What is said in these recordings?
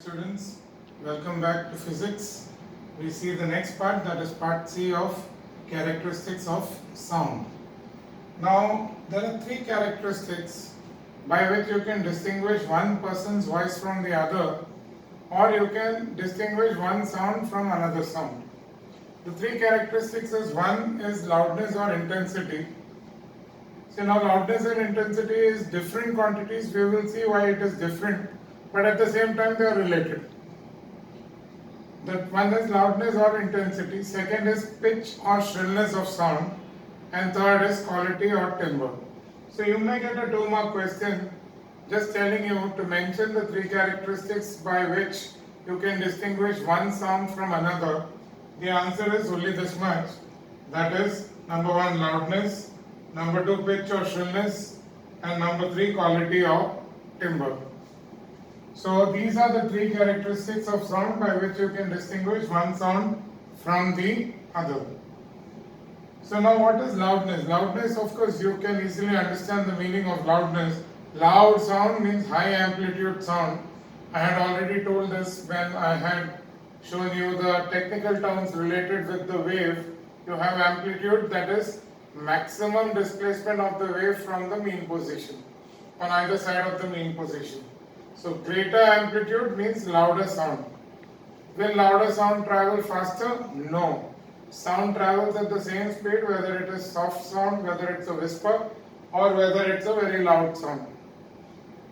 Students, welcome back to physics. We see the next part, that is part C of characteristics of sound. Now there are three characteristics by which you can distinguish one person's voice from the other, or you can distinguish one sound from another sound. The three characteristics is, one is loudness or intensity. So now loudness and intensity is different quantities. We will see why it is different, but at the same time they are related. The one is loudness or intensity, second is pitch or shrillness of sound, and third is quality or timbre. So you may get a 2-mark question just telling you to mention the three characteristics by which you can distinguish one sound from another. The answer is only this much, that is number 1 loudness, number 2 pitch or shrillness, and number 3 quality or timbre. So these are the three characteristics of sound by which you can distinguish one sound from the other. So now what is loudness? Loudness, of course, you can easily understand the meaning of loudness. Loud sound means high amplitude sound. I had already told this when I had shown you the technical terms related with the wave. You have amplitude, that is maximum displacement of the wave from the mean position, on either side of the mean position. So greater amplitude means louder sound. Will louder sound travel faster? No. Sound travels at the same speed, whether it is soft sound, whether it's a whisper, or whether it's a very loud sound.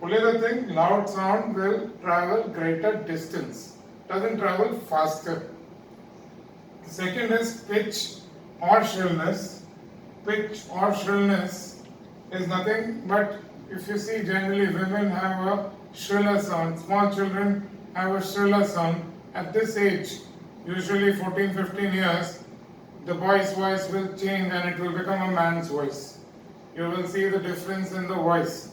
Only the thing, loud sound will travel greater distance, doesn't travel faster. The second is pitch or shrillness. Pitch or shrillness is nothing but, if you see, generally women have a shriller sound. Small children have a shriller sound. At this age, usually 14-15 years, the boy's voice will change and it will become a man's voice. You will see the difference in the voice.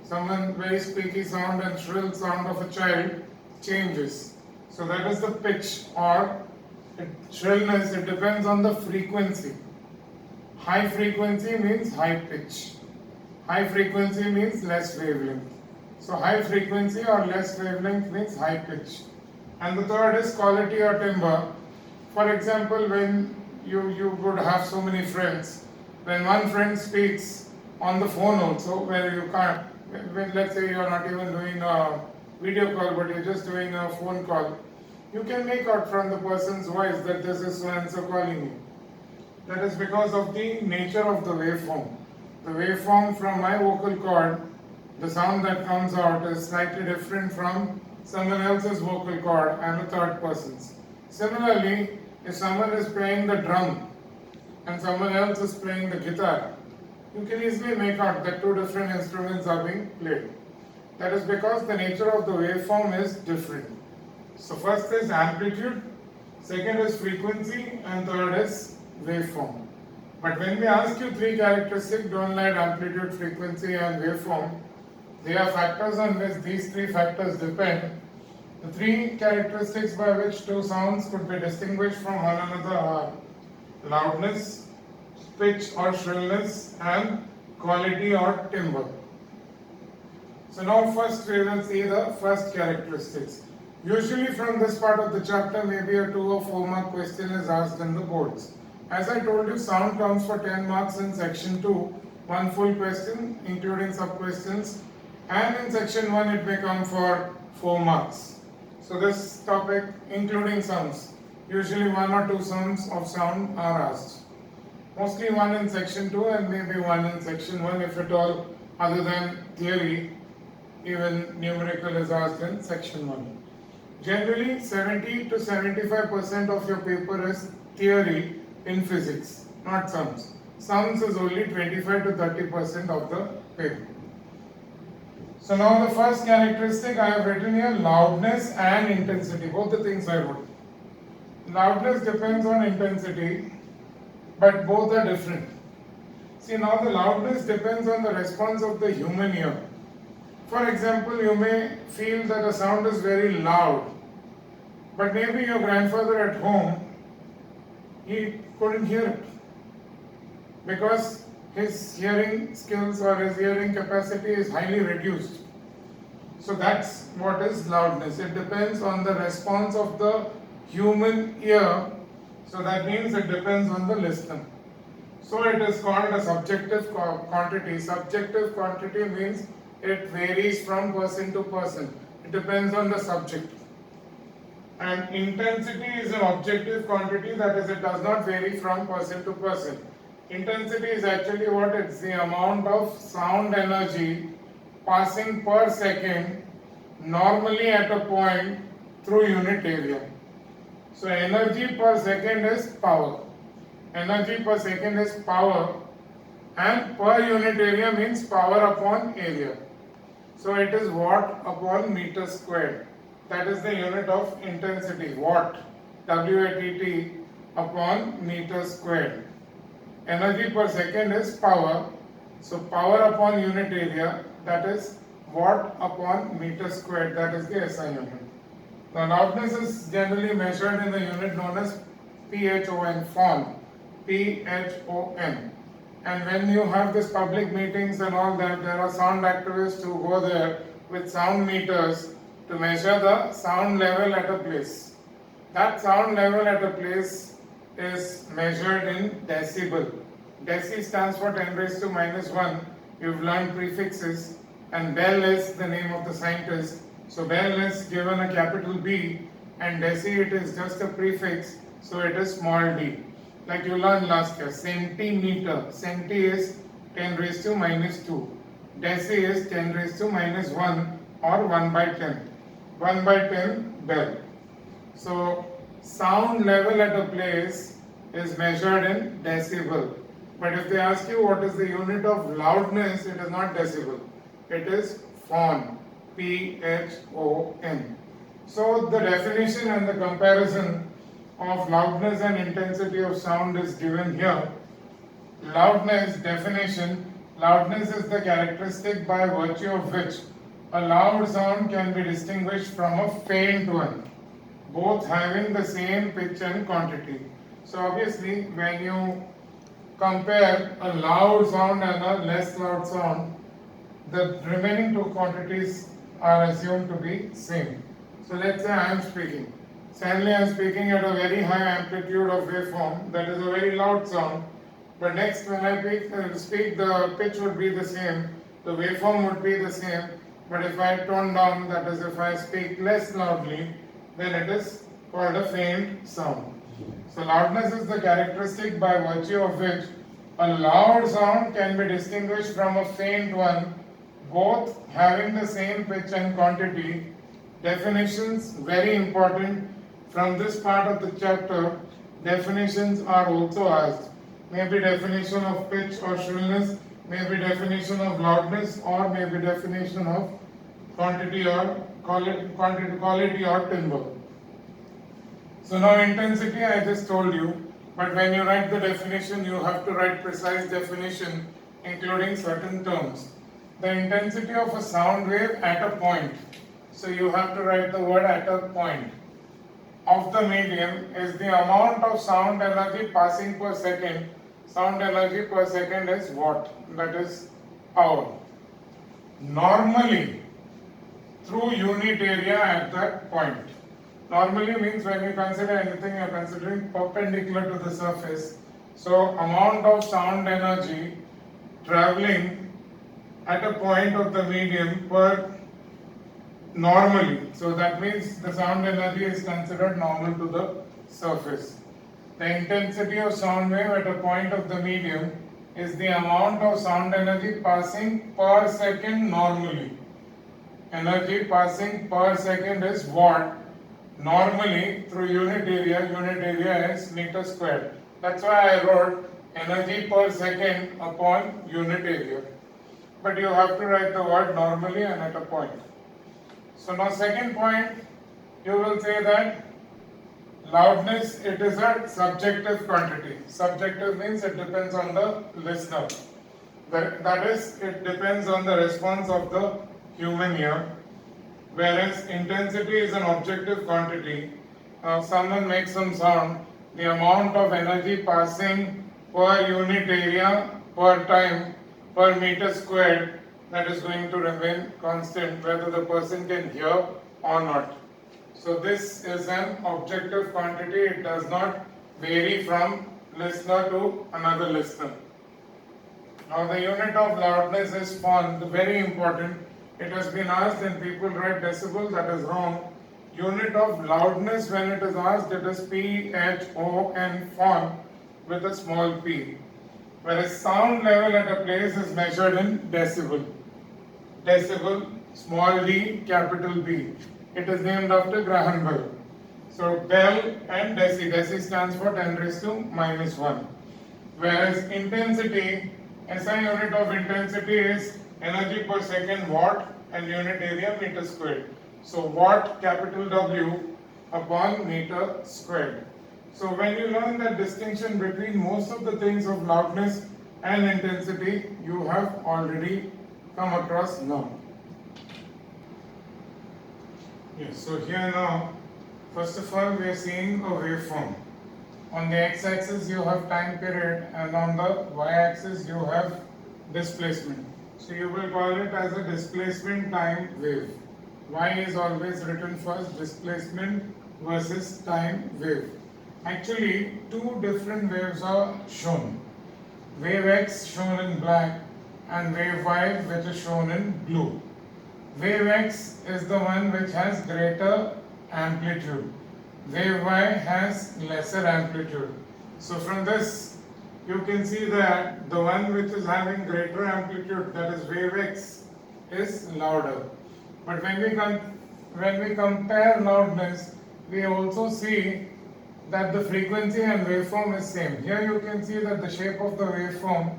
Someone very squeaky sound and shrill sound of a child changes. So that is the pitch or shrillness. It depends on the frequency. High frequency means high pitch. High frequency means less wavelength. So high frequency or less wavelength means high pitch. And the third is quality or timbre. For example, when you would have so many friends, when one friend speaks on the phone also, where you can't, when let's say you're not even doing a video call, but you're just doing a phone call, you can make out from the person's voice that this is so and so calling you. That is because of the nature of the waveform. The waveform from my vocal cord, the sound that comes out is slightly different from someone else's vocal cord and a third person's. Similarly, if someone is playing the drum and someone else is playing the guitar, you can easily make out that two different instruments are being played. That is because the nature of the waveform is different. So first is amplitude, second is frequency, and third is waveform. But when we ask you three characteristics, don't let amplitude, frequency and waveform, they are factors on which these three factors depend. The three characteristics by which two sounds could be distinguished from one another are loudness, pitch or shrillness, and quality or timbre. So now first we will see the first characteristics. Usually from this part of the chapter, maybe a 2 or 4 mark question is asked in the boards. As I told you, sound comes for 10 marks in section 2, one full question including sub-questions, and in section 1 it may come for 4 marks. So this topic including sounds, usually 1 or 2 sounds of sound are asked. Mostly 1 in section 2 and maybe 1 in section 1, if at all, other than theory, even numerical is asked in section 1. Generally 70 to 75% of your paper is theory in physics, not sums. Sums is only 25 to 30% of the paper. So now the first characteristic I have written here, loudness and intensity, both the things I wrote. Loudness depends on intensity, but both are different. See, now the loudness depends on the response of the human ear. For example, you may feel that a sound is very loud, but maybe your grandfather at home, he couldn't hear it because his hearing skills or his hearing capacity is highly reduced. So that's what is loudness. It depends on the response of the human ear. So that means it depends on the listener. So it is called a subjective quantity. Subjective quantity means it varies from person to person. It depends on the subject. And intensity is an objective quantity, that is, it does not vary from person to person. Intensity is actually what? It's the amount of sound energy passing per second normally at a point through unit area. So energy per second is power. Energy per second is power, and per unit area means power upon area. So it is watt upon meter squared. That is the unit of intensity, watt, W-A-T-T upon meter squared. Energy per second is power. So power upon unit area, that is watt upon meter squared, that is the SI unit. Now loudness is generally measured in the unit known as PHON, phon, PHON. And when you have this public meetings and all that, there are sound activists who go there with sound meters to measure the sound level at a place. That sound level at a place is measured in decibel. Deci stands for 10 raised to minus 1. You've learned prefixes, and Bell is the name of the scientist. So Bell is given a capital B, and deci it is just a prefix, so it is small d. Like you learned last year, centimeter. Centi is 10 raised to minus 2. Deci is 10 raised to minus 1 or 1 by 10. 1 by 10 Bell. So sound level at a place is measured in decibel. But if they ask you what is the unit of loudness, it is not decibel. It is phon. P-H-O-N. So the definition and the comparison of loudness and intensity of sound is given here. Loudness definition. Loudness is the characteristic by virtue of which a loud sound can be distinguished from a faint one, both having the same pitch and quantity. So obviously when you compare a loud sound and a less loud sound, the remaining two quantities are assumed to be same. So let's say I am speaking. Suddenly I am speaking at a very high amplitude of waveform, that is a very loud sound. But next when I speak, the pitch would be the same, the waveform would be the same. But if I tone down, that is if I speak less loudly, then it is called a faint sound. So loudness is the characteristic by virtue of which a loud sound can be distinguished from a faint one, both having the same pitch and quantity. Definitions, very important. From this part of the chapter, definitions are also asked. Maybe definition of pitch or shrillness, maybe definition of loudness, or maybe definition of quantity or quality or timbre. So now intensity I just told you, but when you write the definition, you have to write precise definition including certain terms. The intensity of a sound wave at a point. So you have to write the word at a point of the medium is the amount of sound energy passing per second. Sound energy per second is watt, that is power. Normally through unit area at that point. Normally means when you consider anything, you are considering perpendicular to the surface. So amount of sound energy traveling at a point of the medium per normally. So that means the sound energy is considered normal to the surface. The intensity of sound wave at a point of the medium is the amount of sound energy passing per second normally. Energy passing per second is watt. Normally through unit area is meter squared. That's why I wrote energy per second upon unit area. But you have to write the word normally and at a point. So now second point, you will say that loudness, it is a subjective quantity. Subjective means it depends on the listener. That is, it depends on the response of the human ear. Whereas intensity is an objective quantity. Someone makes some sound, the amount of energy passing per unit area per time per meter squared that is going to remain constant whether the person can hear or not. So this is an objective quantity, it does not vary from listener to another listener. Now the unit of loudness is phon, very important. It has been asked and people write decibel, that is wrong. Unit of loudness when it is asked, it is PHON phon with a small p. Whereas sound level at a place is measured in decibel. Decibel, small d, capital B. It is named after Graham Bell. So Bell and deci. Deci stands for 10 raised to minus 1. Whereas intensity, SI unit of intensity is energy per second watt and unit area meter squared. So watt capital W upon meter squared. So when you learn that distinction between most of the things of loudness and intensity, you have already come across now. Yes, so here now, first of all, we are seeing a waveform. On the x-axis you have time period and on the y-axis you have displacement. So you will call it as a displacement time wave. Y is always written first, displacement versus time wave. Actually, two different waves are shown. Wave x shown in black and wave y which is shown in blue. Wave x is the one which has greater amplitude. Wave y has lesser amplitude. So from this you can see that the one which is having greater amplitude, that is wave x, is louder. But when we compare loudness, we also see that the frequency and waveform is same. Here you can see that the shape of the waveform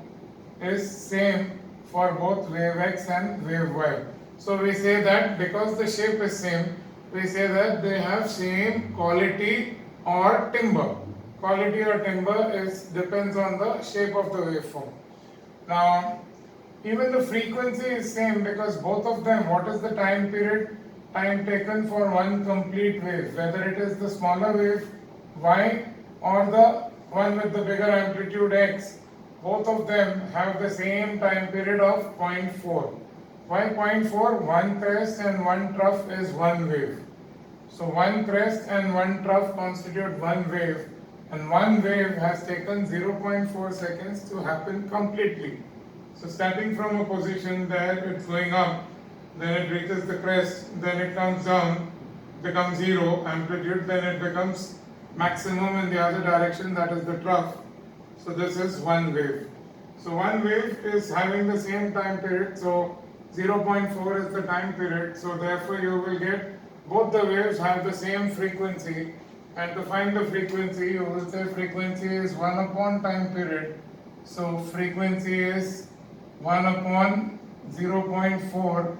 is same for both wave x and wave y. So we say that because the shape is same, we say that they have same quality or timbre. Quality or timbre depends on the shape of the waveform. Now, even the frequency is same because both of them, what is the time period? Time taken for one complete wave, whether it is the smaller wave y or the one with the bigger amplitude x, both of them have the same time period of 0.4. Why 0.4? One crest and one trough is one wave. So one crest and one trough constitute one wave, and one wave has taken 0.4 seconds to happen completely. So starting from a position there, it's going up, then it reaches the crest, then it comes down, becomes 0 amplitude, then it becomes maximum in the other direction, that is the trough. So this is one wave. So one wave is having the same time period, so 0.4 is the time period, so therefore you will get both the waves have the same frequency, and to find the frequency you will say frequency is 1 upon time period. So frequency is 1 upon 0.4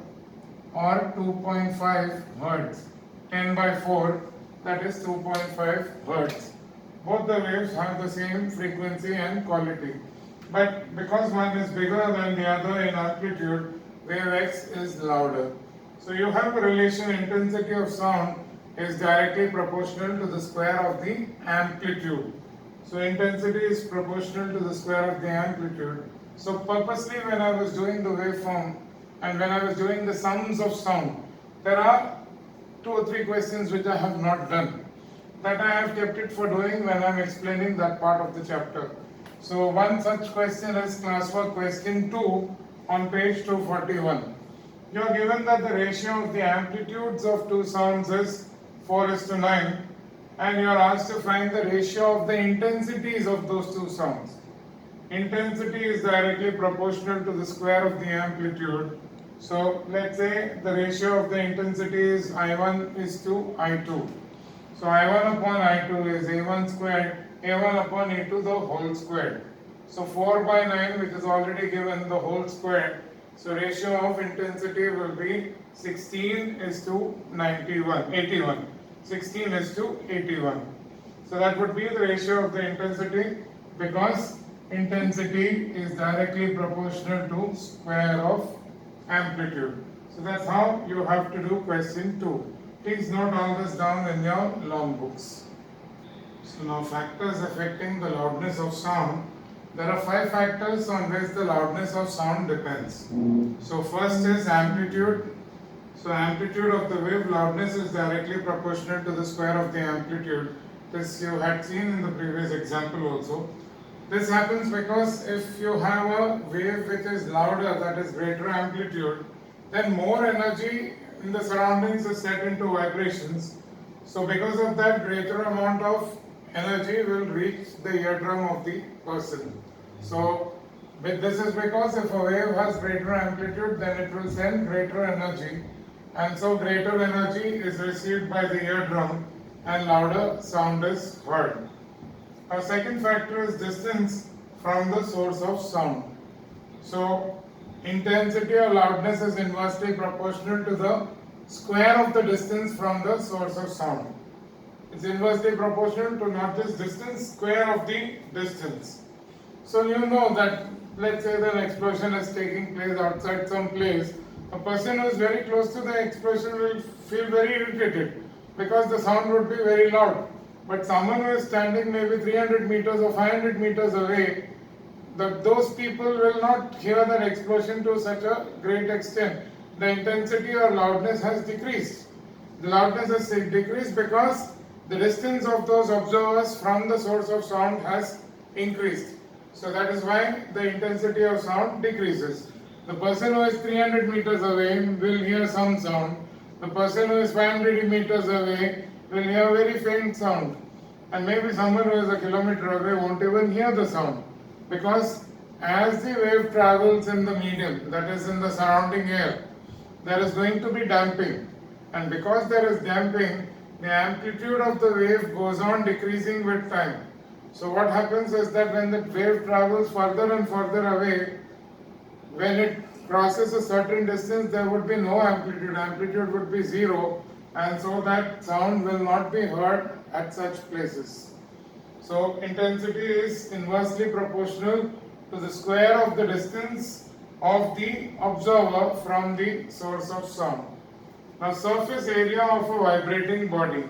or 2.5 Hertz. 10 by 4, that is 2.5 Hertz. Both the waves have the same frequency and quality. But because one is bigger than the other in amplitude, wave x is louder. So you have a relation, intensity of sound is directly proportional to the square of the amplitude. So intensity is proportional to the square of the amplitude. So purposely when I was doing the waveform and when I was doing the sums of sound, there are 2 or 3 questions which I have not done. That I have kept it for doing when I am explaining that part of the chapter. So one such question is classwork question 2 on page 241. You are given that the ratio of the amplitudes of two sounds is 4:9 and you are asked to find the ratio of the intensities of those two sounds. Intensity is directly proportional to the square of the amplitude. So let's say the ratio of the intensity is I1 is to I2. So I1 upon I2 is A1 squared, A1 upon A2 the whole squared. So 4 by 9, which is already given, the whole squared. So ratio of intensity will be 16 is to 81. 16 is to 81. So that would be the ratio of the intensity because intensity is directly proportional to square of amplitude. So that's how you have to do question 2. Please note all this down in your long books. So now factors affecting the loudness of sound. There are 5 factors on which the loudness of sound depends. So first is amplitude. So amplitude of the wave loudness is directly proportional to the square of the amplitude. This you had seen in the previous example also. This happens because if you have a wave which is louder, that is greater amplitude, then more energy in the surroundings is set into vibrations. So because of that, greater amount of energy will reach the eardrum of the person. So this is because if a wave has greater amplitude, then it will send greater energy, and so greater energy is received by the eardrum and louder sound is heard. Our second factor is distance from the source of sound. So intensity or loudness is inversely proportional to the square of the distance from the source of sound. It's inversely proportional to not just distance, square of the distance. So you know that, let's say that an explosion is taking place outside some place, a person who is very close to the explosion will feel very irritated because the sound would be very loud. But someone who is standing maybe 300 meters or 500 meters away, those people will not hear that explosion to such a great extent. The intensity or loudness has decreased. The loudness has decreased because the distance of those observers from the source of sound has increased. So that is why the intensity of sound decreases. The person who is 300 meters away will hear some sound. The person who is 500 meters away will hear very faint sound. And maybe someone who is a kilometer away won't even hear the sound. Because as the wave travels in the medium, that is in the surrounding air, there is going to be damping. And because there is damping, the amplitude of the wave goes on decreasing with time. So what happens is that when the wave travels further and further away, when it crosses a certain distance, there would be no amplitude. Amplitude would be zero, and so that sound will not be heard at such places. So intensity is inversely proportional to the square of the distance of the observer from the source of sound. Now surface area of a vibrating body.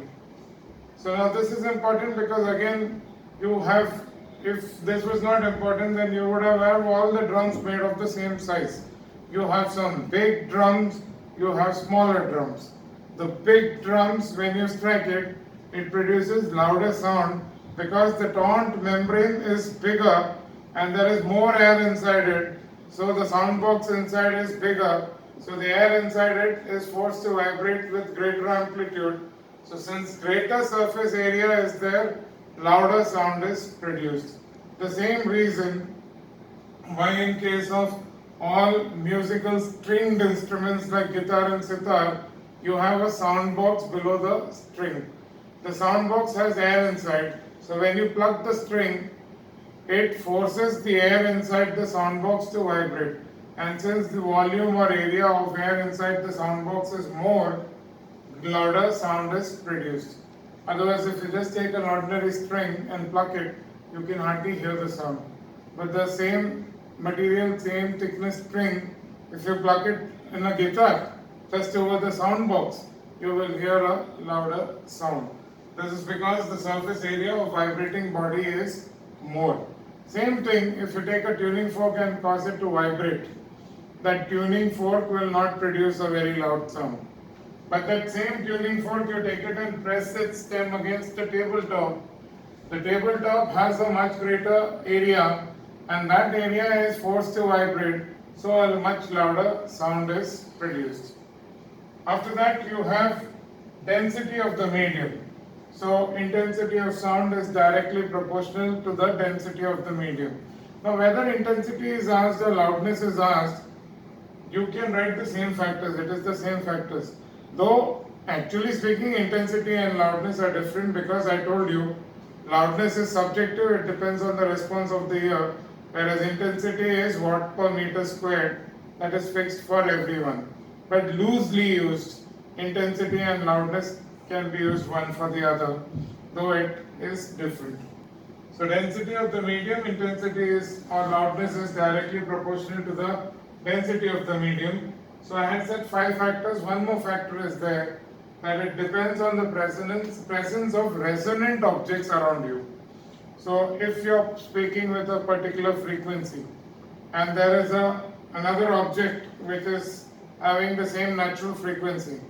So now this is important because again you have, if this was not important, then you would have all the drums made of the same size. You have some big drums, you have smaller drums. The big drums, when you strike it, it produces louder sound because the taunt membrane is bigger and there is more air inside it. So the sound box inside is bigger. So the air inside it is forced to vibrate with greater amplitude. So since greater surface area is there, louder sound is produced. The same reason why in case of all musical stringed instruments like guitar and sitar, you have a sound box below the string. The sound box has air inside, so when you pluck the string, it forces the air inside the sound box to vibrate. And since the volume or area of air inside the sound box is more, louder sound is produced. Otherwise, if you just take an ordinary string and pluck it, you can hardly hear the sound. But the same material, same thickness string, if you pluck it in a guitar, just over the sound box, you will hear a louder sound. This is because the surface area of vibrating body is more. Same thing, if you take a tuning fork and cause it to vibrate, that tuning fork will not produce a very loud sound. But that same tuning fork, you take it and press its stem against the tabletop. The tabletop has a much greater area, and that area is forced to vibrate, so a much louder sound is produced. After that, you have density of the medium. So intensity of sound is directly proportional to the density of the medium. Now whether intensity is asked or loudness is asked, you can write the same factors, it is the same factors. Though actually speaking, intensity and loudness are different because I told you loudness is subjective, it depends on the response of the ear, whereas intensity is watt per meter squared, that is fixed for everyone. But loosely used, intensity and loudness can be used one for the other, though it is different. So density of the medium, intensity is or loudness is directly proportional to the density of the medium. So I had said 5 factors, one more factor is there, that it depends on the presence of resonant objects around you. So if you're speaking with a particular frequency and there is another object which is having the same natural frequency,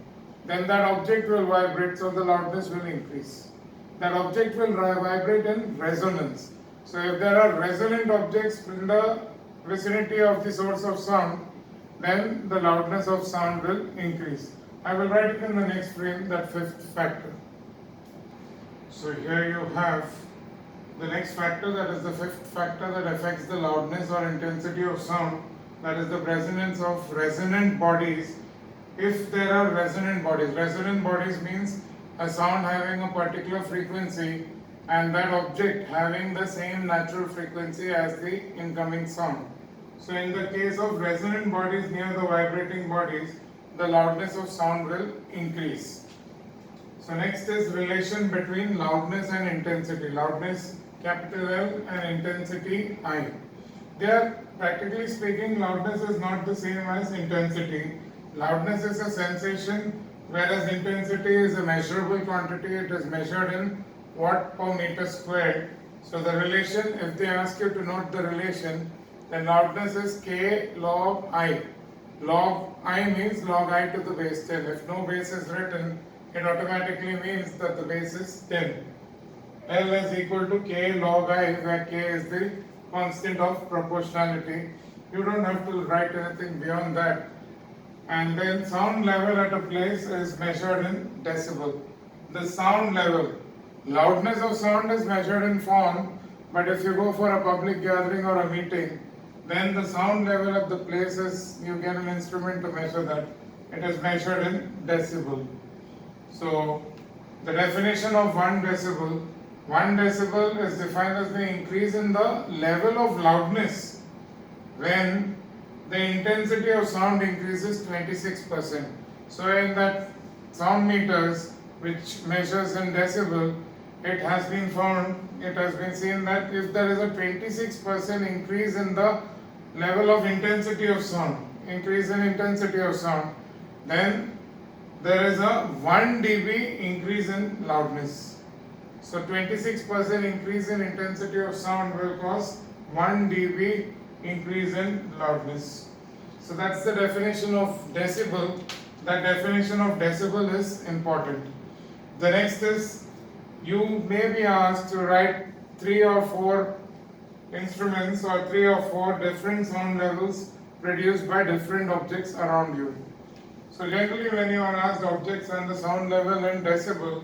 then that object will vibrate, so the loudness will increase. That object will vibrate in resonance. So if there are resonant objects in the vicinity of the source of sound, then the loudness of sound will increase. I will write it in the next frame, that fifth factor. So here you have the next factor, that is the fifth factor that affects the loudness or intensity of sound, that is the presence of resonant bodies. If there are resonant bodies means a sound having a particular frequency and that object having the same natural frequency as the incoming sound. So in the case of resonant bodies near the vibrating bodies, the loudness of sound will increase. So next is relation between loudness and intensity. Loudness capital L and intensity I. There, practically speaking, loudness is not the same as intensity. Loudness is a sensation, whereas intensity is a measurable quantity. It is measured in watt per meter squared. So the relation, if they ask you to note the relation, then loudness is K log I. Log I means log I to the base 10. If no base is written, it automatically means that the base is 10. L is equal to K log I, where K is the constant of proportionality. You don't have to write anything beyond that. And then sound level at a place is measured in decibel. The sound level, loudness of sound is measured in form, but if you go for a public gathering or a meeting, then the sound level at the place is, you get an instrument to measure that. It is measured in decibel. So the definition of 1 decibel is defined as the increase in the level of loudness when the intensity of sound increases 26%. So in that sound meters which measures in decibel, it has been seen that if there is a 26% increase in the level of intensity of sound, then there is a 1 dB increase in loudness. So 26% increase in intensity of sound will cause 1 dB increase in loudness. So that's the definition of decibel. That definition of decibel is important. The next is, you may be asked to write 3 or 4 instruments or 3 or 4 different sound levels produced by different objects around you. So generally when you are asked objects and the sound level in decibel,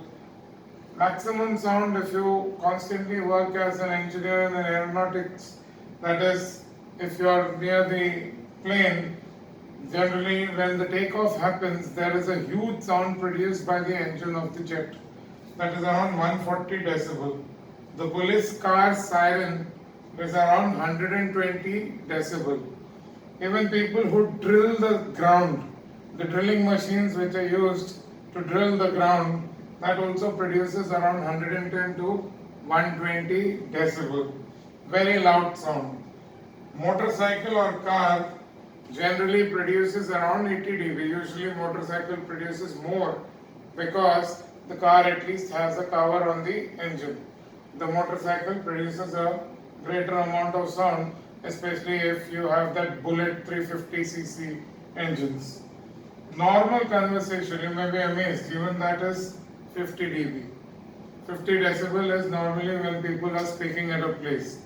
maximum sound, if you constantly work as an engineer in aeronautics, that is, if you are near the plane, generally when the takeoff happens, there is a huge sound produced by the engine of the jet. That is around 140 decibel. The police car siren is around 120 decibel. Even people who drill the ground, the drilling machines which are used to drill the ground, that also produces around 110 to 120 decibel. Very loud sound. Motorcycle or car generally produces around 80 dB. Usually motorcycle produces more because the car at least has a cover on the engine. The motorcycle produces a greater amount of sound, especially if you have that Bullet 350cc engines. Normal conversation, you may be amazed, even that is 50 dB. 50 decibel is normally when people are speaking at a place.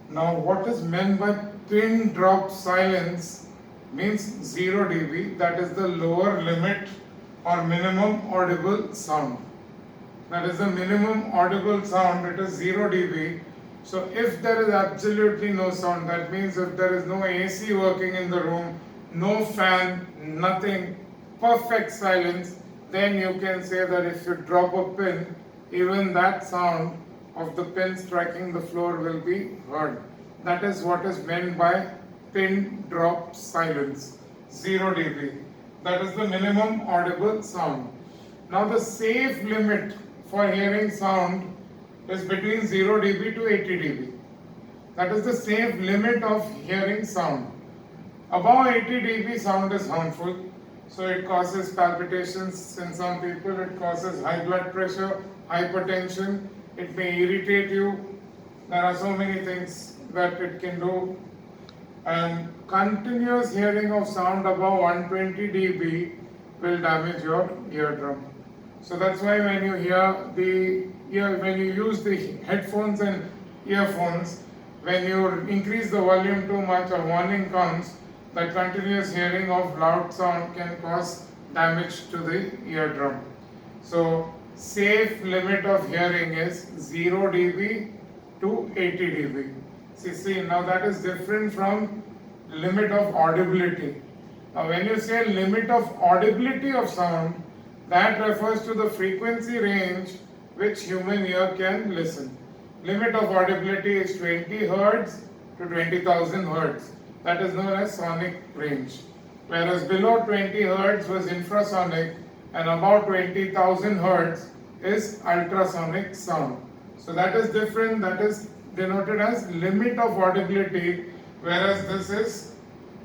Now what is meant by pin drop silence means 0 dB, that is the lower limit or minimum audible sound. That is the minimum audible sound, it is 0 dB. So if there is absolutely no sound, that means if there is no AC working in the room, no fan, nothing, perfect silence, then you can say that if you drop a pin, even that sound of the pin striking the floor will be heard. That is what is meant by pin drop silence, 0 dB. That is the minimum audible sound. Now the safe limit for hearing sound is between 0 dB to 80 dB. That is the safe limit of hearing sound. Above 80 dB sound is harmful. So it causes palpitations in some people, it causes high blood pressure, hypertension, it may irritate you. There are so many things that it can do. And continuous hearing of sound above 120 dB will damage your eardrum. So that's why when you when you use the headphones and earphones, when you increase the volume too much, a warning comes that continuous hearing of loud sound can cause damage to the eardrum. So safe limit of hearing is 0 dB to 80 dB. See, now that is different from limit of audibility. Now when you say limit of audibility of sound, that refers to the frequency range which human ear can listen. Limit of audibility is 20 Hertz to 20,000 Hertz. That is known as sonic range. Whereas below 20 Hertz was infrasonic and above 20,000 Hertz is ultrasonic sound. So that is different, that is denoted as limit of audibility, whereas this is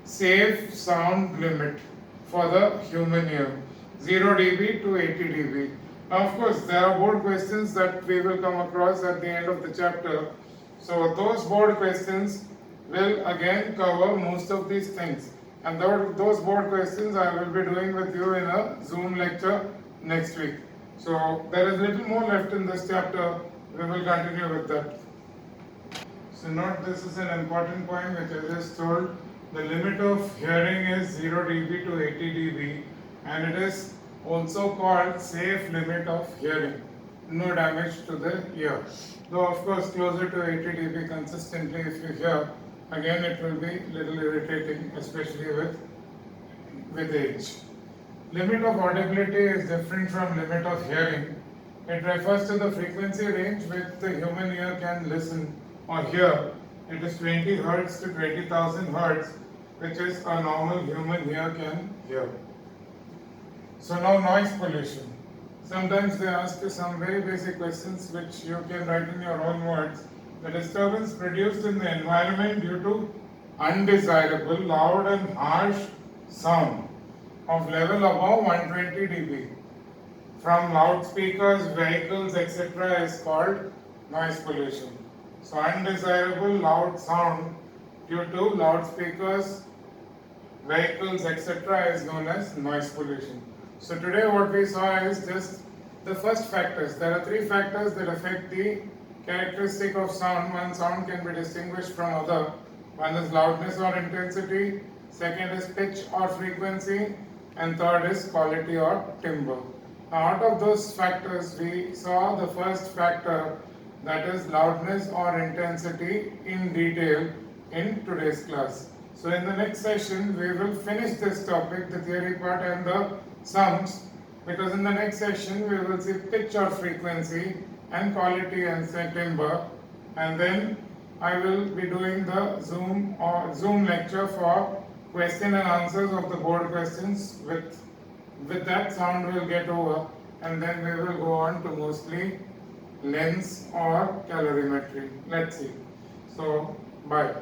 safe sound limit for the human ear, 0 dB to 80 dB. Now of course there are board questions that we will come across at the end of the chapter. So those board questions will again cover most of these things, and those board questions I will be doing with you in a Zoom lecture next week. So there is little more left in this chapter, we will continue with that. So note, this is an important point which I just told. The limit of hearing is 0 dB to 80 dB, and it is also called safe limit of hearing. No damage to the ear. Though of course closer to 80 dB consistently if you hear, again it will be little irritating, especially with age. Limit of audibility is different from limit of hearing. It refers to the frequency range which the human ear can listen or hear. It is 20 Hertz to 20,000 Hertz, which is a normal human ear can hear. So now noise pollution. Sometimes they ask you some very basic questions which you can write in your own words. The disturbance produced in the environment due to undesirable, loud and harsh sound of level above 120 dB from loudspeakers, vehicles, etc. is called noise pollution. So undesirable loud sound due to loudspeakers, vehicles, etc. is known as noise pollution. So today what we saw is just the first factors. There are three factors that affect the characteristic of sound. One sound can be distinguished from other. One is loudness or intensity, second is pitch or frequency, and third is quality or timbre. Now out of those factors we saw the first factor, that is loudness or intensity, in detail in today's class. So in the next session we will finish this topic, the theory part and the sums, because in the next session we will see pitch or frequency and quality and timbre, and then I will be doing the Zoom lecture for question and answers of the board questions. With that, sound will get over, and then we will go on to mostly lens or calorimetry. Let's see. So bye.